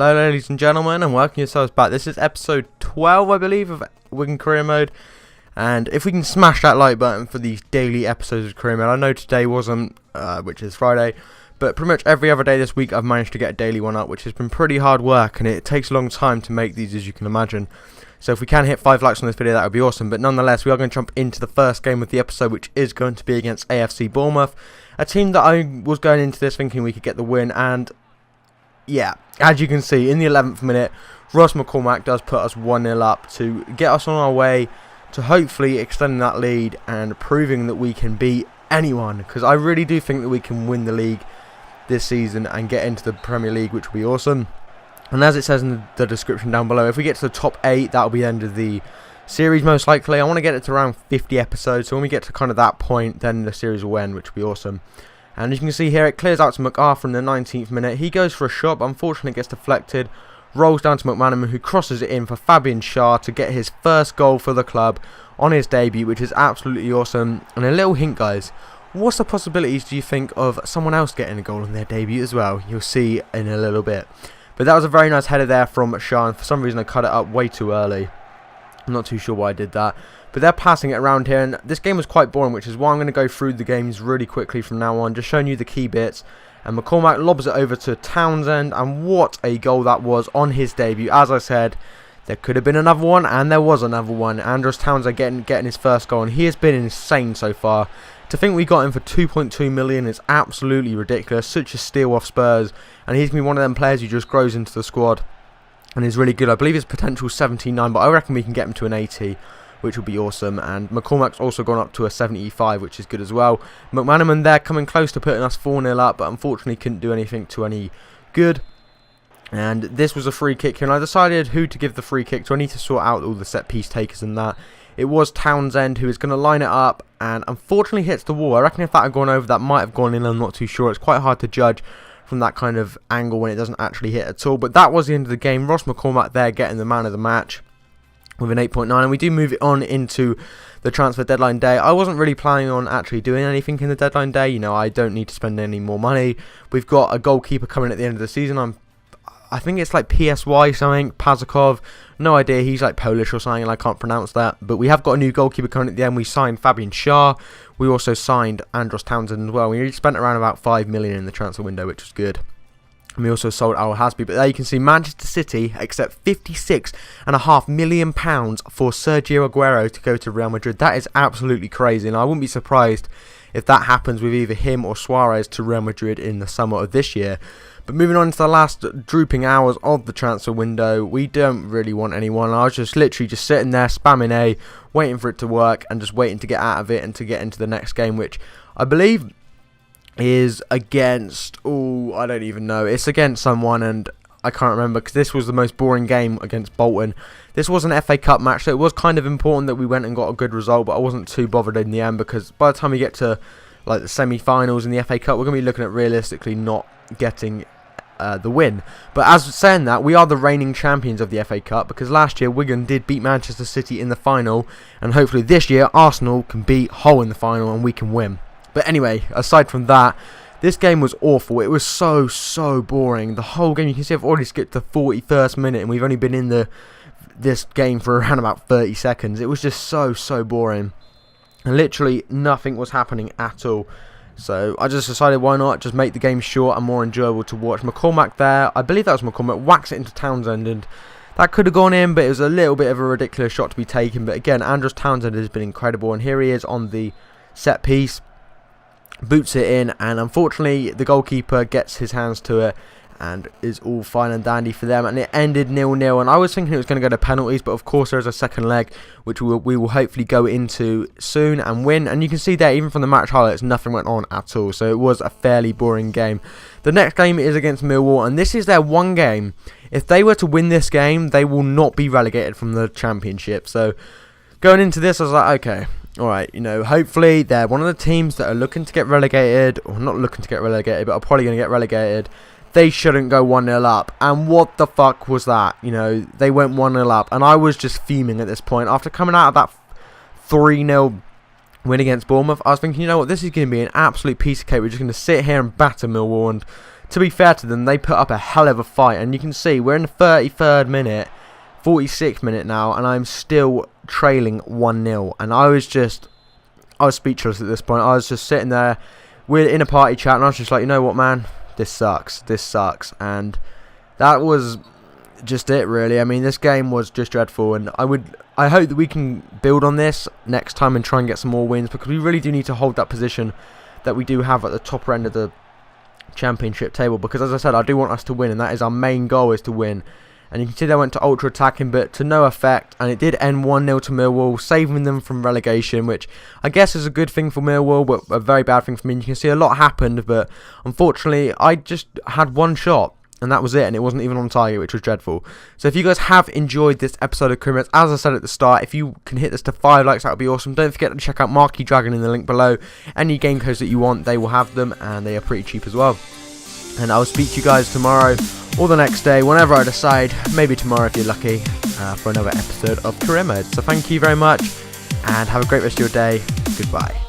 Hello ladies and gentlemen, and welcome yourselves back. This is episode 12 I believe of Wigan Career Mode, and if we can smash that like button for these daily episodes of Career Mode. I know today wasn't, which is Friday, but pretty much every other day this week I've managed to get a daily one up, which has been pretty hard work, and it takes a long time to make these, as you can imagine. So if we can hit 5 likes on this video, that would be awesome. But nonetheless, we are going to jump into the first game of the episode, which is going to be against AFC Bournemouth, a team that I was going into this thinking we could get the win. And yeah, as you can see, in the 11th minute, Ross McCormack does put us 1-0 up to get us on our way to hopefully extending that lead and proving that we can beat anyone. Because I really do think that we can win the league this season and get into the Premier League, which would be awesome. And as it says in the description down below, if we get to the top 8, that'll be the end of the series most likely. I want to get it to around 50 episodes, so when we get to kind of that point, then the series will end, which will be awesome. And as you can see here, it clears out to McArthur in the 19th minute. He goes for a shot, but unfortunately it gets deflected. Rolls down to McManaman, who crosses it in for Fabian Schär to get his first goal for the club on his debut, which is absolutely awesome. And a little hint, guys, what's the possibilities, do you think, of someone else getting a goal on their debut as well? You'll see in a little bit. But that was a very nice header there from Schär, and for some reason I cut it up way too early. I'm not too sure why I did that. But they're passing it around here, and this game was quite boring, which is why I'm going to go through the games really quickly from now on, just showing you the key bits. And McCormack lobs it over to Townsend, and what a goal that was on his debut. As I said, there could have been another one, and there was another one. Andros Townsend getting his first goal, and he has been insane so far. To think we got him for 2.2 million is absolutely ridiculous. Such a steal off Spurs, and he's going to be one of them players who just grows into the squad and is really good. I believe his potential is 79, but I reckon we can get him to an 80, which will be awesome. And McCormack's also gone up to a 75, which is good as well. McManaman there coming close to putting us 4-0 up, but unfortunately couldn't do anything to any good. And this was a free kick here, and I decided who to give the free kick to. I need to sort out all the set piece takers and that. It was Townsend who is going to line it up, and unfortunately hits the wall. I reckon if that had gone over, that might have gone in. I'm not too sure. It's quite hard to judge from that kind of angle when it doesn't actually hit at all. But that was the end of the game. Ross McCormack there getting the man of the match with an 8.9, and we do move it on into the transfer deadline day. I wasn't really planning on actually doing anything in the deadline day. You know, I don't need to spend any more money. We've got a goalkeeper coming at the end of the season. I think it's like PSY something, Pazakov, no idea, he's like Polish or something and I can't pronounce that. But we have got a new goalkeeper coming at the end. We signed Fabian Schär, we also signed Andros Townsend as well. We spent around about 5 million in the transfer window, which was good. And we also sold Al Hasby, but there you can see Manchester City accept £56.5 million for Sergio Aguero to go to Real Madrid. That is absolutely crazy, and I wouldn't be surprised if that happens with either him or Suarez to Real Madrid in the summer of this year. But moving on to the last drooping hours of the transfer window, we don't really want anyone. I was just literally just sitting there spamming A, waiting for it to work and just waiting to get out of it and to get into the next game, which I believe is against, I don't even know. It's against someone and I can't remember because this was the most boring game against Bolton. This was an FA Cup match, so it was kind of important that we went and got a good result, but I wasn't too bothered in the end because by the time we get to like the semi-finals in the FA Cup, we're going to be looking at realistically not getting the win. But as saying that, we are the reigning champions of the FA Cup because last year Wigan did beat Manchester City in the final, and hopefully this year Arsenal can beat Hull in the final and we can win. But anyway, aside from that, this game was awful. It was so boring. The whole game, you can see I've already skipped the 41st minute and we've only been in this game for around about 30 seconds. It was just so boring. And literally nothing was happening at all. So I just decided why not just make the game short and more enjoyable to watch. McCormack there, I believe that was McCormack, whacks it into Townsend, and that could have gone in, but it was a little bit of a ridiculous shot to be taken. But again, Andros Townsend has been incredible, and here he is on the set piece, boots it in, and unfortunately the goalkeeper gets his hands to it and is all fine and dandy for them, and it ended 0-0. And I was thinking it was going to go to penalties, but of course there is a second leg which we will hopefully go into soon and win. And you can see there, even from the match highlights, nothing went on at all, so it was a fairly boring game. The next game is against Millwall, and this is their one game. If they were to win this game, they will not be relegated from the Championship. So going into this, I was like, okay, alright, you know, hopefully they're one of the teams that are looking to get relegated, or not looking to get relegated, but are probably going to get relegated. They shouldn't go 1-0 up. And what the fuck was that? You know, they went 1-0 up, and I was just fuming at this point. After coming out of that 3-0 win against Bournemouth, I was thinking, you know what, this is going to be an absolute piece of cake. We're just going to sit here and batter Millwall and to be fair to them, they put up a hell of a fight, and you can see we're in the 33rd minute, 46th minute now, and I'm still trailing 1-0, and I was speechless at this point. I was just sitting there, we're in a party chat, and I was just like, you know what, man, this sucks, and that was just it, really. I mean, this game was just dreadful, and I hope that we can build on this next time and try and get some more wins, because we really do need to hold that position that we do have at the top end of the championship table, because as I said, I do want us to win, and that is our main goal, is to win. And you can see they went to ultra attacking, but to no effect, and it did end 1-0 to Millwall, saving them from relegation, which I guess is a good thing for Millwall, but a very bad thing for me. And you can see a lot happened, but unfortunately I just had one shot, and that was it, and it wasn't even on target, which was dreadful. So if you guys have enjoyed this episode of Career Mode, as I said at the start, if you can hit this to 5 likes, that would be awesome. Don't forget to check out Marquee Dragon in the link below. Any game codes that you want, they will have them, and they are pretty cheap as well. And I'll speak to you guys tomorrow, or the next day, whenever I decide, maybe tomorrow if you're lucky, for another episode of Career Mode. So thank you very much, and have a great rest of your day. Goodbye.